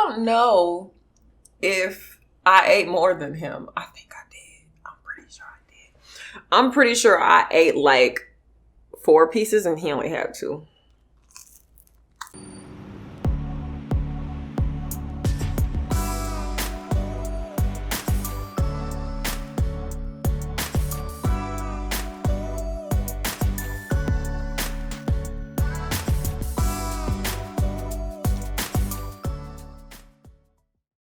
don't know if I ate more than him. I think I did. I'm pretty sure I did. I'm pretty sure I ate like 4 pieces and he only had 2.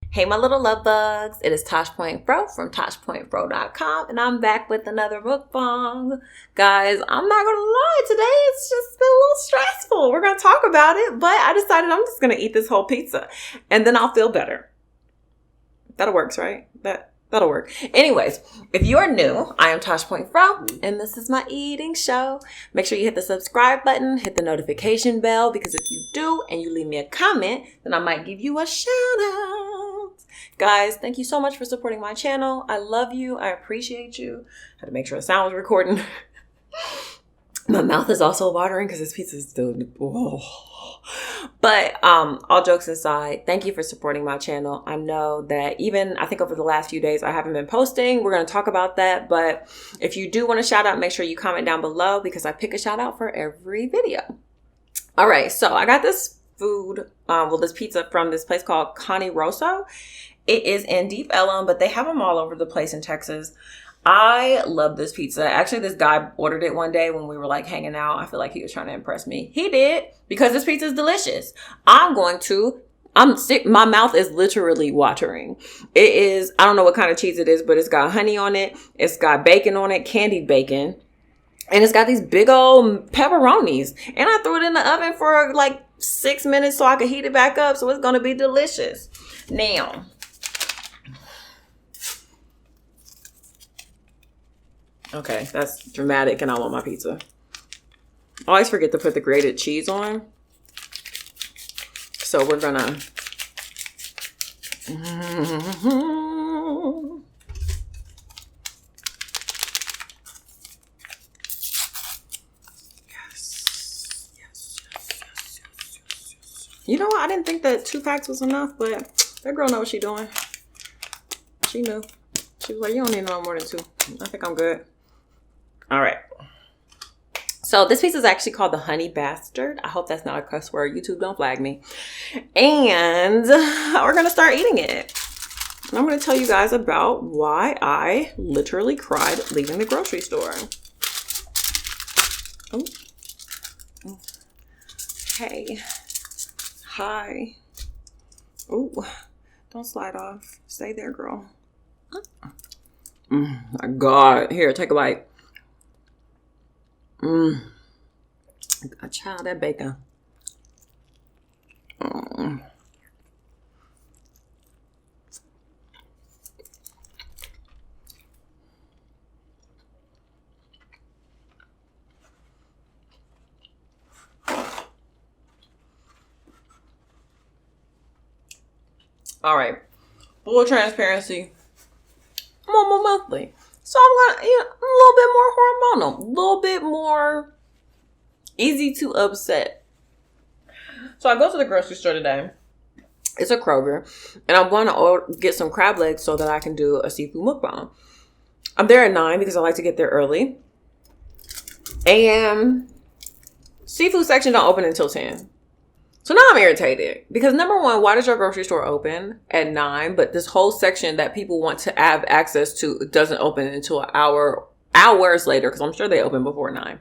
Hey, my little love bugs. It is ToshPointFro from ToshPointFro.com, and I'm back with another mukbang. Guys, I'm not going to lie. Today it's just been a little stressful. We're going to talk about it, but I decided I'm just going to eat this whole pizza, and then I'll feel better. That works, right? That'll work. Anyways, if you are new, I am ToshPointFro, and this is my eating show. Make sure you hit the subscribe button, hit the notification bell, because if you do and you leave me a comment, then I might give you a shout out. Guys, thank you so much for supporting my channel. I love you. I appreciate you. I had to make sure the sound was recording. My mouth is also watering because this pizza is still... Oh. But all jokes aside, thank you for supporting my channel. I know that I think over the last few days, I haven't been posting. We're going to talk about that. But if you do want a shout out, make sure you comment down below because I pick a shout out for every video. All right. So I got this food, this pizza from this place called xoxo. It is in Deep Ellum, but they have them all over the place in Texas. I love this pizza. Actually, this guy ordered it one day when we were like hanging out. I feel like he was trying to impress me. He did, because this pizza is delicious. I'm sick. My mouth is literally watering. It is, I don't know what kind of cheese it is, but it's got honey on it. It's got bacon on it, candied bacon. And it's got these big old pepperonis. And I threw it in the oven for like 6 minutes so I could heat it back up. So it's going to be delicious. Now, okay, that's dramatic and I want my pizza. I always forget to put the grated cheese on. So we're gonna... Yes. You know what? I didn't think that 2 packs was enough, but that girl knows what she's doing. She knew. She was like, you don't need no more than 2. I think I'm good. All right. So this pizza is actually called the Honey Bastard. I hope that's not a cuss word. YouTube, don't flag me. And we're going to start eating it. And I'm going to tell you guys about why I literally cried leaving the grocery store. Oh. Hey. Hi. Oh, don't slide off. Stay there, girl. My God. Here, take a bite. Child, that bacon. All right. Full transparency. I'm on my monthly. So I'm going to eat a little bit more hormonal, a little bit more easy to upset. So I go to the grocery store today. It's a Kroger. And I'm going to get some crab legs so that I can do a seafood mukbang. I'm there at 9 because I like to get there early. And seafood section don't open until 10. So now I'm irritated because number one, why does your grocery store open at 9? But this whole section that people want to have access to doesn't open until hours later, because I'm sure they open before 9.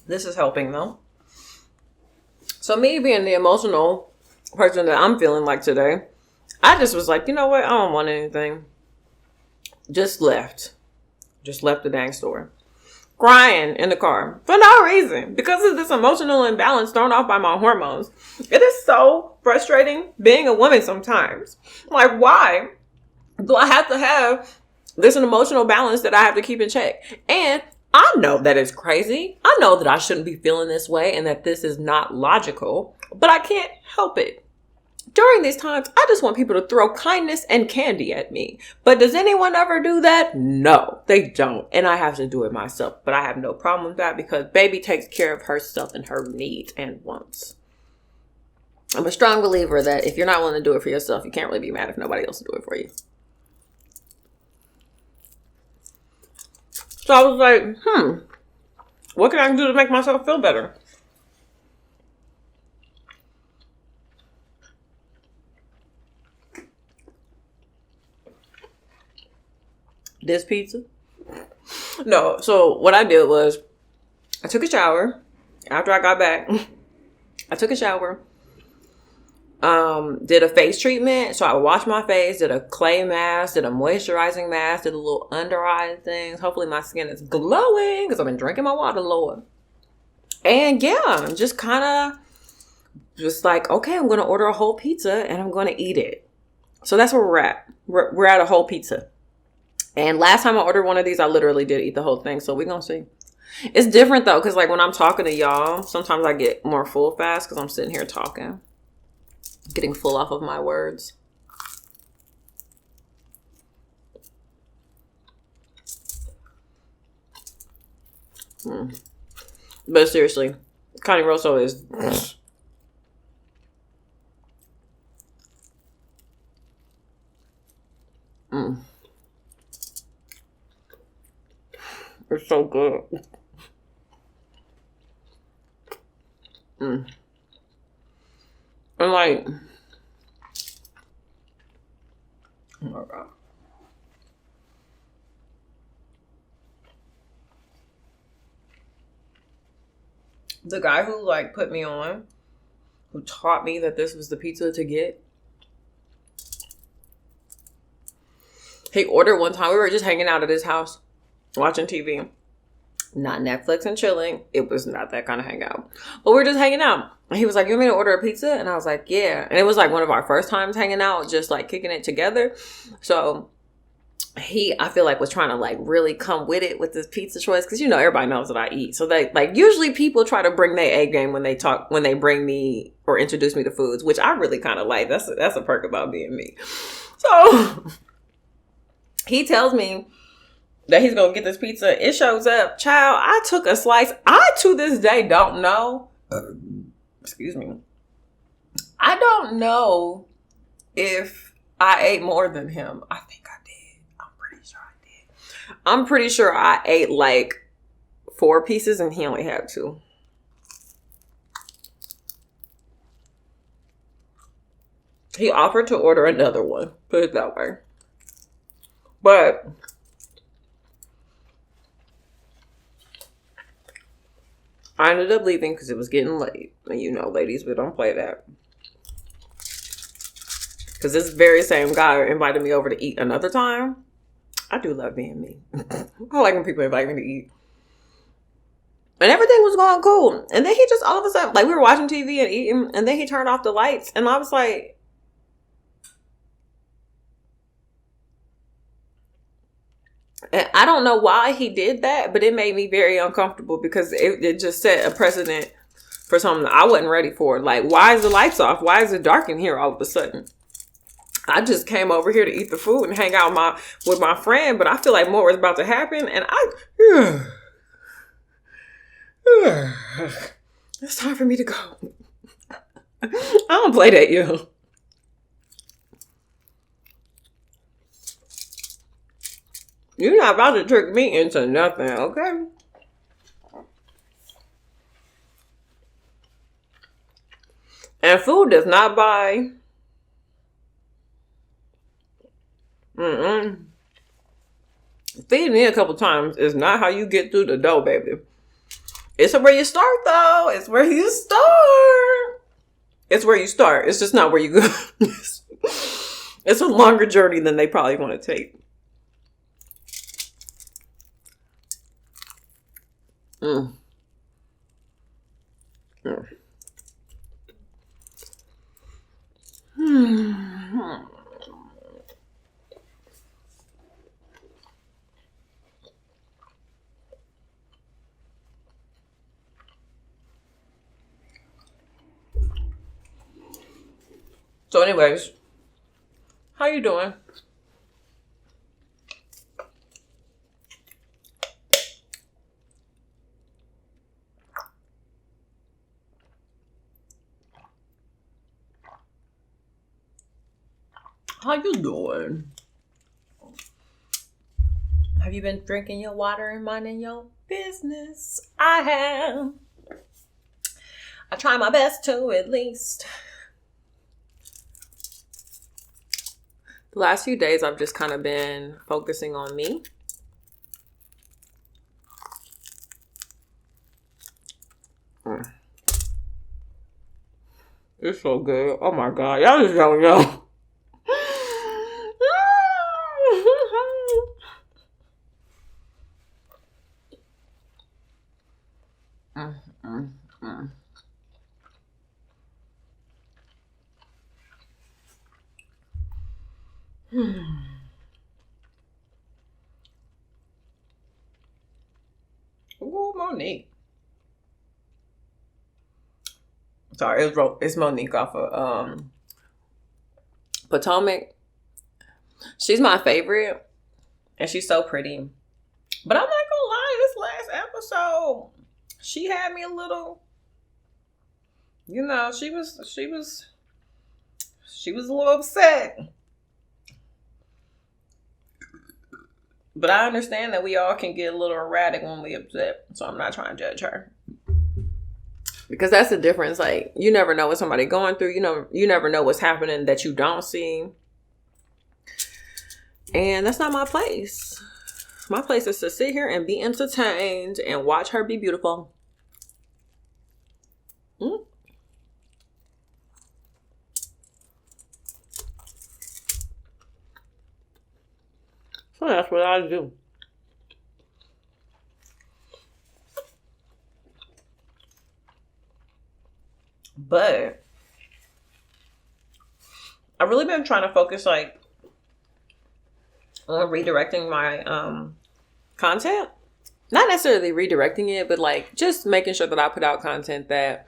This is helping though. So me being the emotional person that I'm feeling like today, I just was like, you know what? I don't want anything. Just left the dang store. crying in the car for no reason because of this emotional imbalance thrown off by my hormones. It is so frustrating being a woman sometimes. Like, why do I have to have this an emotional balance that I have to keep in check? And I know that it's crazy. I know that I shouldn't be feeling this way and that this is not logical, but I can't help it. During these times, I just want people to throw kindness and candy at me. But does anyone ever do that? No, they don't. And I have to do it myself. But I have no problem with that because baby takes care of herself and her needs and wants. I'm a strong believer that if you're not willing to do it for yourself, you can't really be mad if nobody else will do it for you. So I was like, what can I do to make myself feel better? This pizza? No, so what I did was I took a shower after I got back. I took a shower. Did a face treatment. So I washed my face, did a clay mask, did a moisturizing mask, did a little under eye things. Hopefully my skin is glowing because I've been drinking my water, Lord. And yeah, just kind of just like, okay, I'm going to order a whole pizza and I'm going to eat it. So that's where we're at. We're at a whole pizza. And last time I ordered one of these, I literally did eat the whole thing. So we're going to see. It's different though. Because like when I'm talking to y'all, sometimes I get more full fast because I'm sitting here talking. Getting full off of my words. But seriously, Connie Rosso is... It's so good. And like, oh my God. The guy who like put me on, who taught me that this was the pizza to get, he ordered one time. We were just hanging out at his house, watching TV. Not Netflix and chilling. It was not that kind of hangout. But we were just hanging out. And he was like, you want me to order a pizza? And I was like, yeah. And it was like one of our first times hanging out, just like kicking it together. So he, I feel like, was trying to like really come with it with this pizza choice. Because, you know, everybody knows that I eat. So they like, usually people try to bring their A game when they bring me or introduce me to foods, which I really kind of like. That's a perk about being me. So he tells me that he's gonna get this pizza. It shows up. Child, I took a slice. I, to this day, don't know. Excuse me. I don't know if I ate more than him. I think I did. I'm pretty sure I did. I'm pretty sure I ate like 4 pieces and he only had 2. He offered to order another one. Put it that way. But I ended up leaving because it was getting late. And you know, ladies, we don't play that. Because this very same guy invited me over to eat another time. I do love being me. I like when people invite me to eat. And everything was going cool. And then he just all of a sudden, like we were watching TV and eating. And then he turned off the lights. And I was like, and I don't know why he did that, but it made me very uncomfortable because it just set a precedent for something I wasn't ready for. Like, why is the lights off? Why is it dark in here all of a sudden? I just came over here to eat the food and hang out with my friend, but I feel like more is about to happen. And it's time for me to go. I don't play that, yo. You're not about to trick me into nothing, okay? And food does not buy. Feeding me a couple times is not how you get through the door, baby. It's where you start, though. It's where you start. It's where you start. It's just not where you go. It's a longer journey than they probably want to take. Mm. Mm. Hmm. So anyways, how you doing? How you doing? Have you been drinking your water and minding your business? I have. I try my best to, at least. The last few days, I've just kind of been focusing on me. It's so good. Oh my God. Y'all just don't know. Ooh, Monique. Sorry, it's Monique off of Potomac. She's my favorite, and she's so pretty. But I'm not gonna lie, this last episode, she had me a little. You know, she was a little upset. But I understand that we all can get a little erratic when we upset, so I'm not trying to judge her. Because that's the difference. Like, you never know what somebody's going through. You never know what's happening that you don't see. And that's not my place. My place is to sit here and be entertained and watch her be beautiful. Mm. So that's what I do. But I've really been trying to focus like on redirecting my content. Not necessarily redirecting it, but like just making sure that I put out content that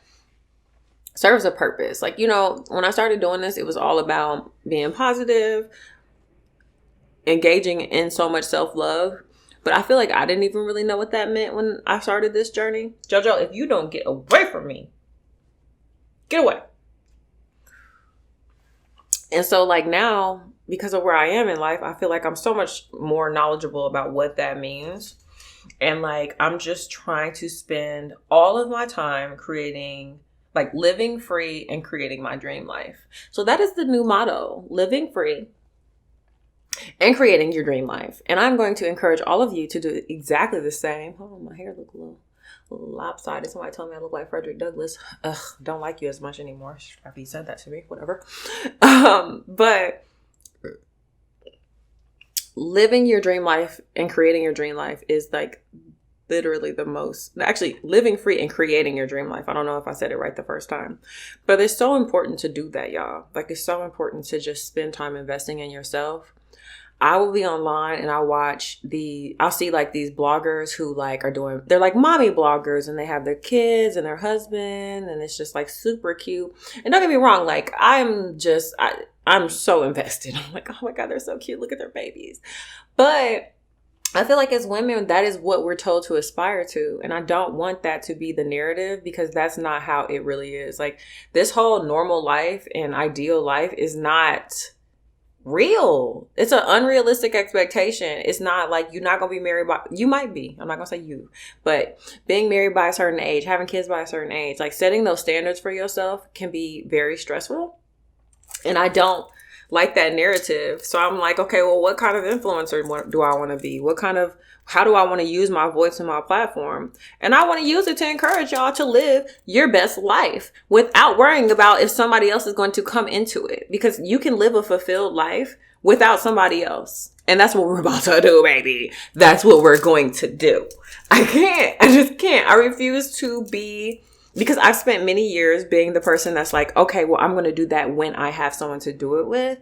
serves a purpose. Like, you know, when I started doing this, it was all about being positive, engaging in so much self-love. But I feel like I didn't even really know what that meant when I started this journey. JoJo, if you don't get away from me, get away. And so like now, because of where I am in life, I feel like I'm so much more knowledgeable about what that means. And like, I'm just trying to spend all of my time creating, like living free and creating my dream life. So that is the new motto, living free and creating your dream life. And I'm going to encourage all of you to do exactly the same. Oh, my hair look a little lopsided. Somebody told me I look like Frederick Douglass. Ugh, don't like you as much anymore after you said that to me. Whatever. But living your dream life and creating your dream life is like literally the most, actually living free and creating your dream life. I don't know if I said it right the first time, but it's so important to do that, y'all. Like, it's so important to just spend time investing in yourself. I will be online and I'll see like these bloggers who like they're like mommy bloggers, and they have their kids and their husband, and it's just like super cute. And don't get me wrong, like I'm so invested. I'm like, oh my God, they're so cute. Look at their babies. But I feel like as women, that is what we're told to aspire to. And I don't want that to be the narrative, because that's not how it really is. Like, this whole normal life and ideal life is not real. It's an unrealistic expectation. It's not like you're not going to be married by, you might be, I'm not going to say you, but being married by a certain age, having kids by a certain age, like setting those standards for yourself can be very stressful. And I don't like that narrative. So I'm like, okay, well, what kind of influencer do I want to be? How do I want to use my voice and my platform? And I want to use it to encourage y'all to live your best life without worrying about if somebody else is going to come into it, because you can live a fulfilled life without somebody else. And that's what we're about to do, baby. That's what we're going to do. I just can't. I refuse to be, because I've spent many years being the person that's like, okay, well, I'm going to do that when I have someone to do it with.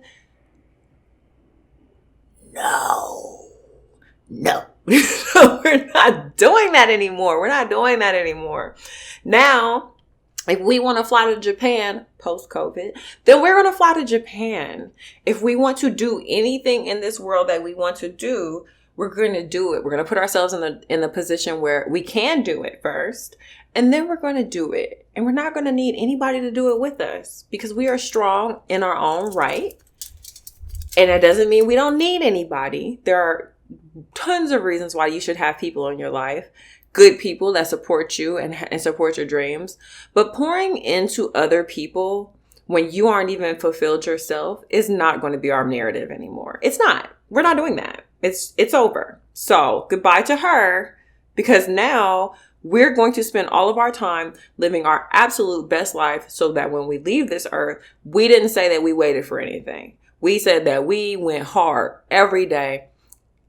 No. We're not doing that anymore. Now, if we want to fly to Japan post-COVID, then we're going to fly to Japan. If we want to do anything in this world that we want to do, we're going to do it. We're going to put ourselves in the position where we can do it first, and then we're going to do it. And we're not going to need anybody to do it with us, because we are strong in our own right. And that doesn't mean we don't need anybody. There are tons of reasons why you should have people in your life. Good people that support you and support your dreams. But pouring into other people when you aren't even fulfilled yourself is not going to be our narrative anymore. It's not. We're not doing that. It's over. So goodbye to her, because now we're going to spend all of our time living our absolute best life, so that when we leave this earth, we didn't say that we waited for anything. We said that we went hard every day.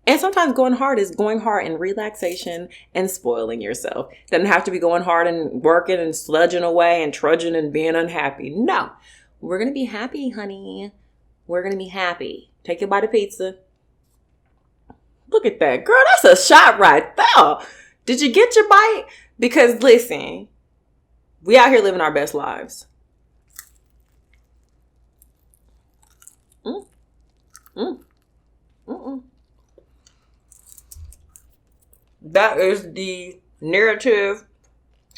And sometimes going hard is going hard in relaxation and spoiling yourself. Doesn't have to be going hard and working and sludging away and trudging and being unhappy. No, we're going to be happy, honey. We're going to be happy. Take a bite of pizza. Look at that. Girl, that's a shot right there. Did you get your bite? Because listen, we out here living our best lives. That is the narrative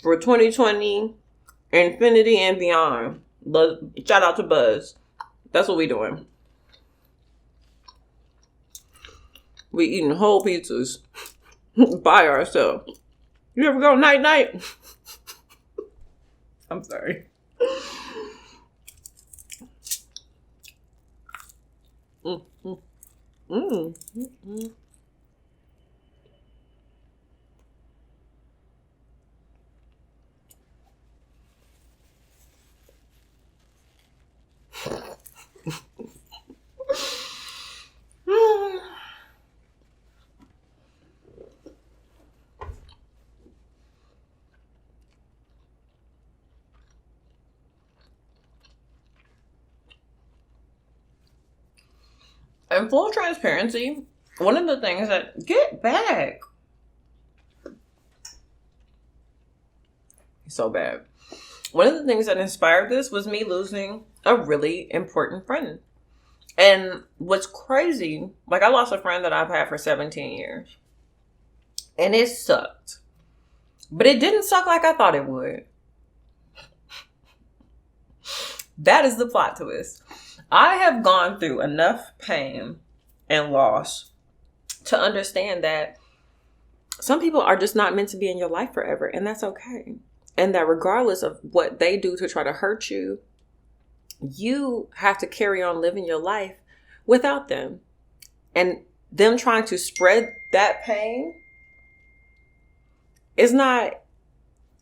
for 2020, infinity and beyond. Shout out to Buzz. That's what we doing. We eating whole pizzas by ourselves. You ever go night? I'm sorry. In full transparency, one of the things that get back so bad. One of the things that inspired this was me losing a really important friend. And what's crazy, like I lost a friend that I've had for 17 years. And it sucked. But it didn't suck like I thought it would. That is the plot twist. I have gone through enough pain and loss to understand that some people are just not meant to be in your life forever. And that's okay. And that regardless of what they do to try to hurt you, you have to carry on living your life without them. And them trying to spread that pain is not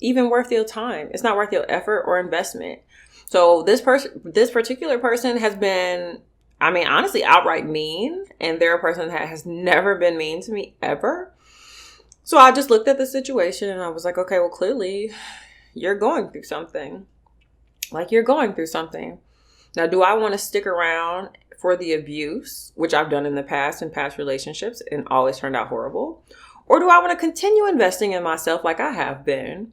even worth your time. It's not worth your effort or investment. So this particular person has been, I mean, honestly, outright mean. And they're a person that has never been mean to me ever. So I just looked at the situation and I was like, okay, well, clearly you're going through something. Like, you're going through something. Now, do I want to stick around for the abuse, which I've done in the past, in past relationships, and always turned out horrible? Or do I want to continue investing in myself like I have been,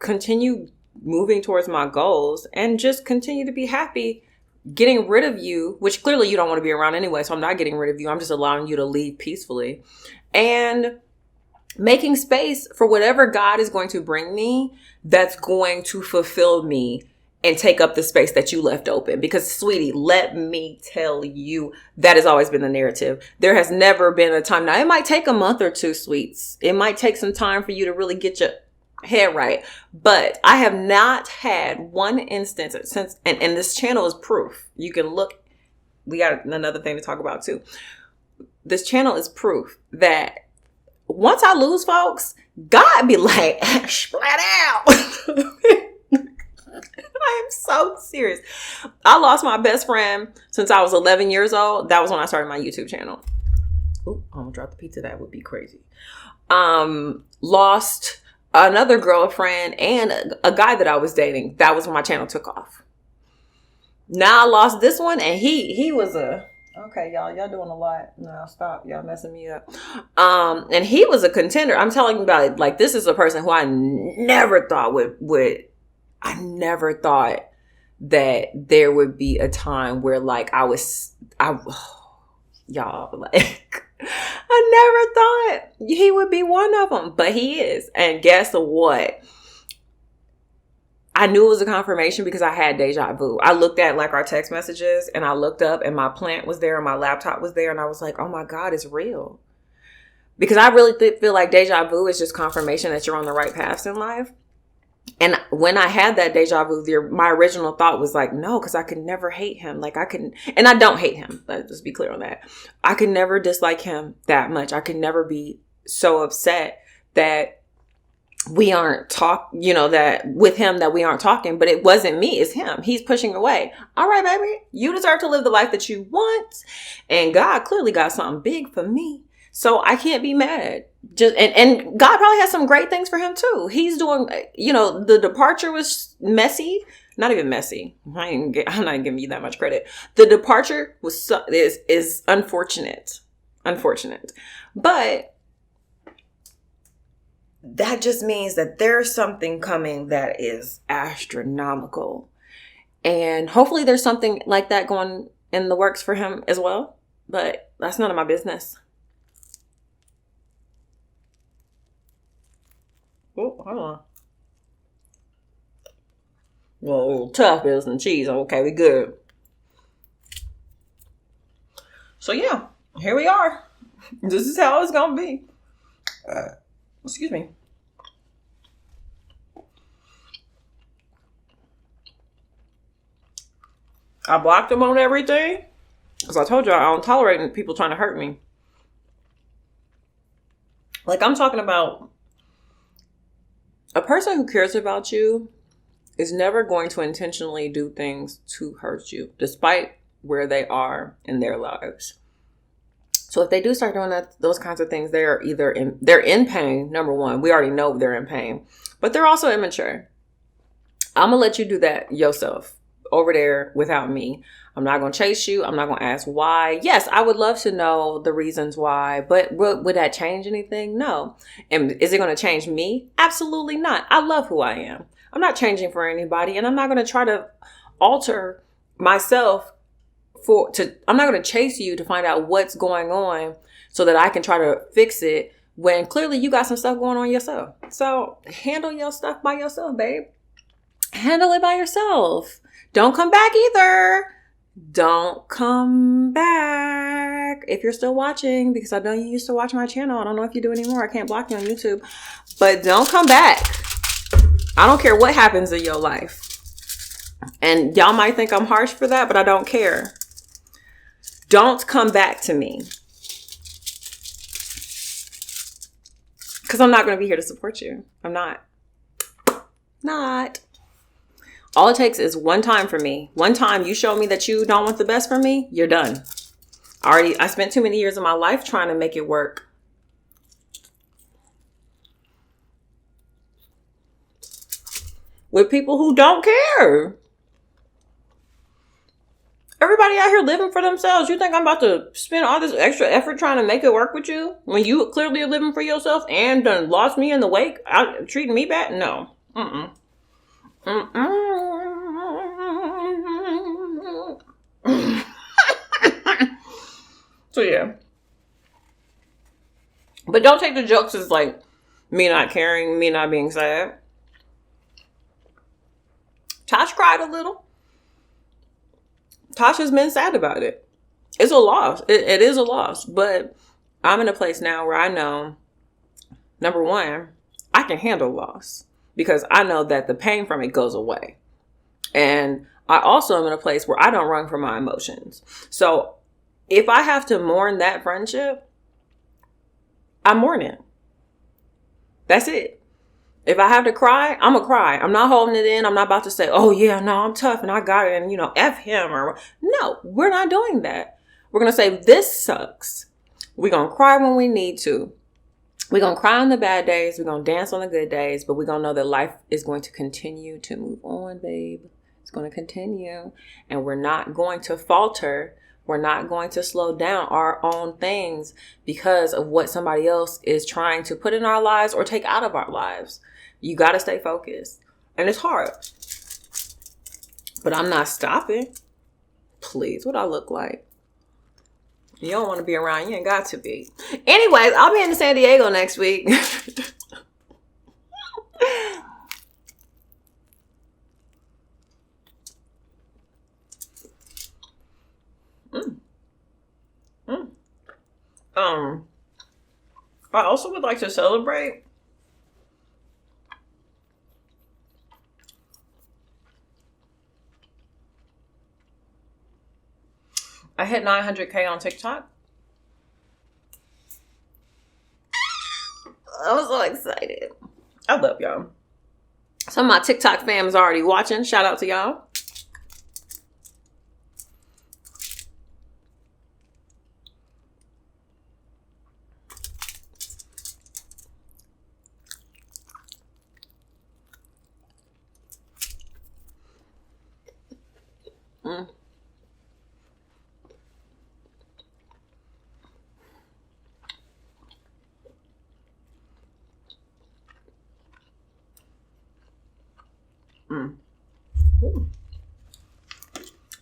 continue moving towards my goals, and just continue to be happy getting rid of you, which clearly you don't want to be around anyway, so I'm not getting rid of you. I'm just allowing you to leave peacefully. And making space for whatever God is going to bring me that's going to fulfill me and take up the space that you left open. Because, sweetie, let me tell you, that has always been the narrative. There has never been a time. Now, it might take a month or two, sweets. It might take some time for you to really get your head right. But I have not had one instance since, and this channel is proof. You can look we got another thing to talk about too. This channel is proof that once I lose folks, God be like, splat out. I am so serious. I lost my best friend since I was 11 years old. That was when I started my YouTube channel. Ooh, I'm gonna drop the pizza. That would be crazy. Lost another girlfriend and a guy that I was dating. That was when my channel took off. Now I lost this one, and he was a okay, y'all doing a lot. No, stop. Y'all messing me up. And he was a contender. I'm telling you about it. Like, this is a person who I never thought would I never thought that there would be a time where like y'all, like, I never thought he would be one of them, but he is. And guess what? I knew it was a confirmation because I had deja vu. I looked at like our text messages, and I looked up, and my plant was there and my laptop was there, and I was like, oh my God, it's real. Because I really feel like deja vu is just confirmation that you're on the right paths in life. And when I had that deja vu, my original thought was like, no, because I could never hate him. Like and I don't hate him. Let's just be clear on that. I could never dislike him that much. I could never be so upset that we aren't that with him that we aren't talking, but it wasn't me, it's him. He's pushing away. All right, baby, you deserve to live the life that you want. And God clearly got something big for me. So I can't be mad. And God probably has some great things for him too. He's doing, the departure was messy. Not even messy. I'm not giving you that much credit. The departure is unfortunate. But that just means that there's something coming that is astronomical. And hopefully there's something like that going in the works for him as well. But that's none of my business. Oh, hold on. Well, tough is and cheese. Okay, we good. So yeah, here we are. This is how it's gonna be. Excuse me. I blocked him on everything because I told you I don't tolerate people trying to hurt me. Like, I'm talking about a person who cares about you is never going to intentionally do things to hurt you, despite where they are in their lives. So if they do start doing those kinds of things, they're in pain. Number one, we already know they're in pain, but they're also immature. I'm going to let you do that yourself over there without me. I'm not going to chase you. I'm not going to ask why. Yes, I would love to know the reasons why, but would that change anything? No. And is it going to change me? Absolutely not. I love who I am. I'm not changing for anybody, and I'm not going to try to alter myself I'm not going to chase you to find out what's going on so that I can try to fix it when clearly you got some stuff going on yourself. So handle your stuff by yourself, babe. Handle it by yourself. Don't come back either. Don't come back if you're still watching, because I know you used to watch my channel. I don't know if you do anymore. I can't block you on YouTube, but don't come back. I don't care what happens in your life. And y'all might think I'm harsh for that, but I don't care. Don't come back to me. Because I'm not going to be here to support you. I'm not. All it takes is one time for me. One time you show me that you don't want the best for me, you're done. I spent too many years of my life trying to make it work. With people who don't care. Everybody out here living for themselves. You think I'm about to spend all this extra effort trying to make it work with you when you clearly are living for yourself and done lost me in the wake, treating me bad? No. So yeah. But don't take the jokes as like me not caring, me not being sad. Tosh cried a little. Tosh has been sad about it. It's a loss. It is a loss. But I'm in a place now where I know, number one, I can handle loss because I know that the pain from it goes away. And I also am in a place where I don't run from my emotions. So if I have to mourn that friendship, I'm mourning. That's it. If I have to cry, I'm going to cry. I'm not holding it in. I'm not about to say, oh yeah, no, I'm tough and I got it and, F him. Or no, we're not doing that. We're going to say, this sucks. We're going to cry when we need to. We're going to cry on the bad days. We're going to dance on the good days. But we're going to know that life is going to continue to move on, babe. It's going to continue. And we're not going to falter. We're not going to slow down our own things because of what somebody else is trying to put in our lives or take out of our lives. You got to stay focused. And it's hard. But I'm not stopping. Please, what I look like? You don't want to be around. You ain't got to be. Anyways, I'll be in San Diego next week. I also would like to celebrate. I hit 900K on TikTok. I was so excited. I love y'all. Some of my TikTok fam is already watching. Shout out to y'all. I'm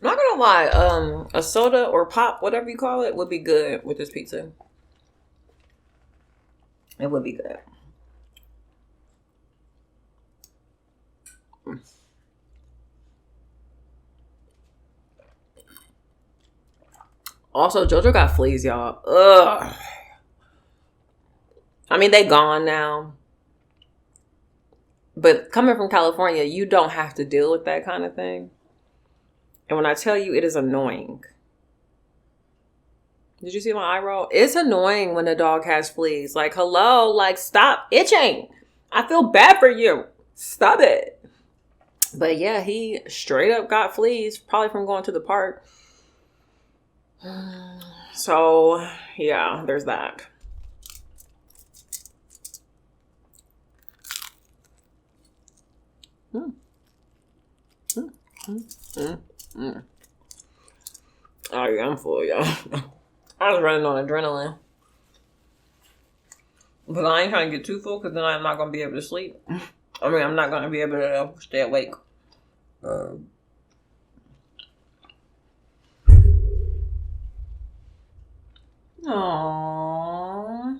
not gonna lie, a soda or pop, whatever you call it, would be good with this pizza. It would be good. Also, JoJo got fleas, y'all. Ugh. I mean, they gone now. But coming from California, you don't have to deal with that kind of thing. And when I tell you, it is annoying. Did you see my eye roll? It's annoying when a dog has fleas. Like, hello, like, stop itching. I feel bad for you. Stop it. But yeah, he straight up got fleas, probably from going to the park. So, yeah, there's that. Oh yeah, I'm full, y'all. I was running on adrenaline. But I ain't trying to get too full because then I'm not going to be able to sleep. I mean, I'm not going to be able to stay awake. Aww.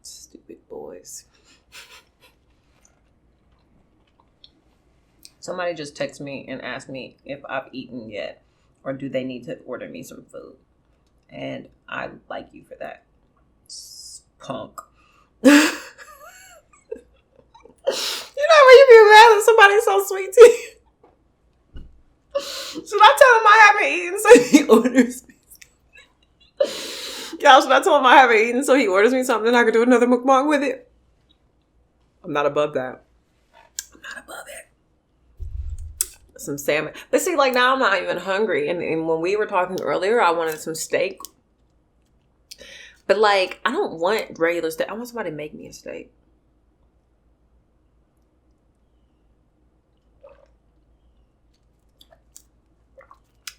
Stupid boys. Somebody just texted me and asked me if I've eaten yet or do they need to order me some food. And I like you for that. Punk. You know when you be mad at somebody so sweet to you? Should I tell him I haven't eaten so he orders me? Y'all, should I tell him I haven't eaten so he orders me something and I can do another mukbang with it? I'm not above that. I'm not above it. Some salmon. But see, like now I'm not even hungry. And when we were talking earlier, I wanted some steak. But like, I don't want regular steak. I want somebody to make me a steak.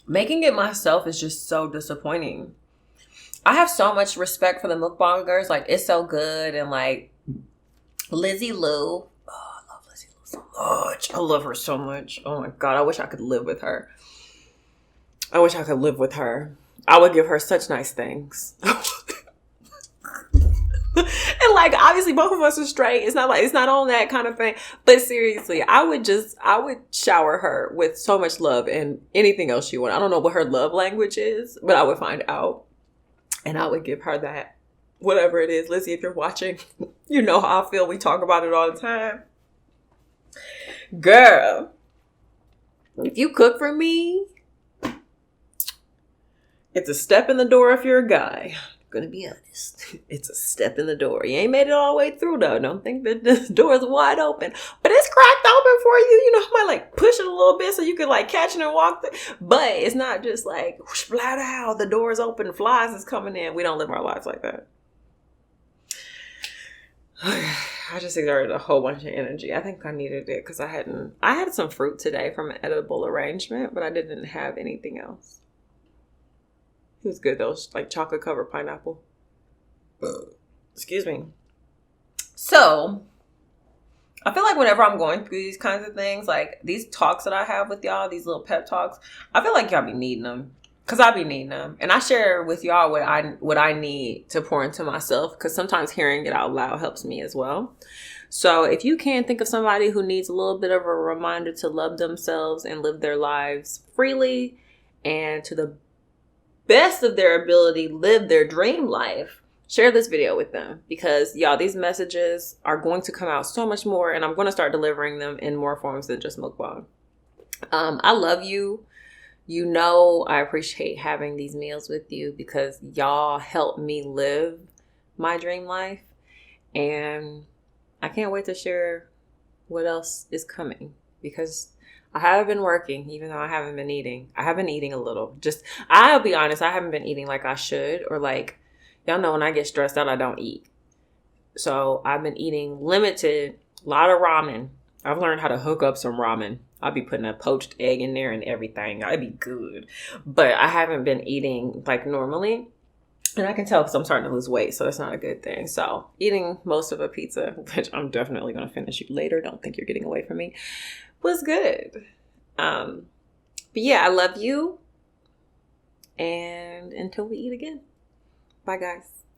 Making it myself is just so disappointing. I have so much respect for the mukbangers. Like, It's So Good and like Lizzie Lou. Oh, I love Lizzie Lou so much. I love her so much. Oh my God. I wish I could live with her. I wish I could live with her. I would give her such nice things. And like, obviously both of us are straight. It's not on that kind of thing. But seriously, I would shower her with so much love and anything else she wants. I don't know what her love language is, but I would find out. And I would give her that whatever it is. Lizzie, if you're watching, you know how I feel. We talk about it all the time. Girl, if you cook for me, it's a step in the door if you're a guy. I'm gonna be honest. It's a step in the door. You ain't made it all the way through though. Don't think that the door is wide open. But it's cracked open for you. You know, I might like push it a little bit so you can like catch it and walk but it's not just like flat out, the door is open, flies is coming in. We don't live our lives like that. I just exerted a whole bunch of energy. I think I needed it because I had some fruit today from an edible arrangement, but I didn't have anything else. It was good though, like chocolate covered pineapple. Excuse me. So, I feel like whenever I'm going through these kinds of things, like these talks that I have with y'all, these little pep talks, I feel like y'all be needing them. Because I be needing them. And I share with y'all what I need to pour into myself. Because sometimes hearing it out loud helps me as well. So if you can think of somebody who needs a little bit of a reminder to love themselves and live their lives freely and to the best of their ability, live their dream life, share this video with them. Because y'all, these messages are going to come out so much more. And I'm going to start delivering them in more forms than just mukbang. I love you. You know, I appreciate having these meals with you because y'all help me live my dream life. And I can't wait to share what else is coming because I haven't been working, even though I haven't been eating. I have been eating a little. I'll be honest, I haven't been eating like I should, or like, y'all know when I get stressed out, I don't eat. So I've been eating limited, a lot of ramen. I've learned how to hook up some ramen. I'll be putting a poached egg in there and everything. I'd be good. But I haven't been eating like normally. And I can tell because I'm starting to lose weight. So that's not a good thing. So eating most of a pizza, which I'm definitely going to finish later. Don't think you're getting away from me, was good. But yeah, I love you. And until we eat again. Bye, guys.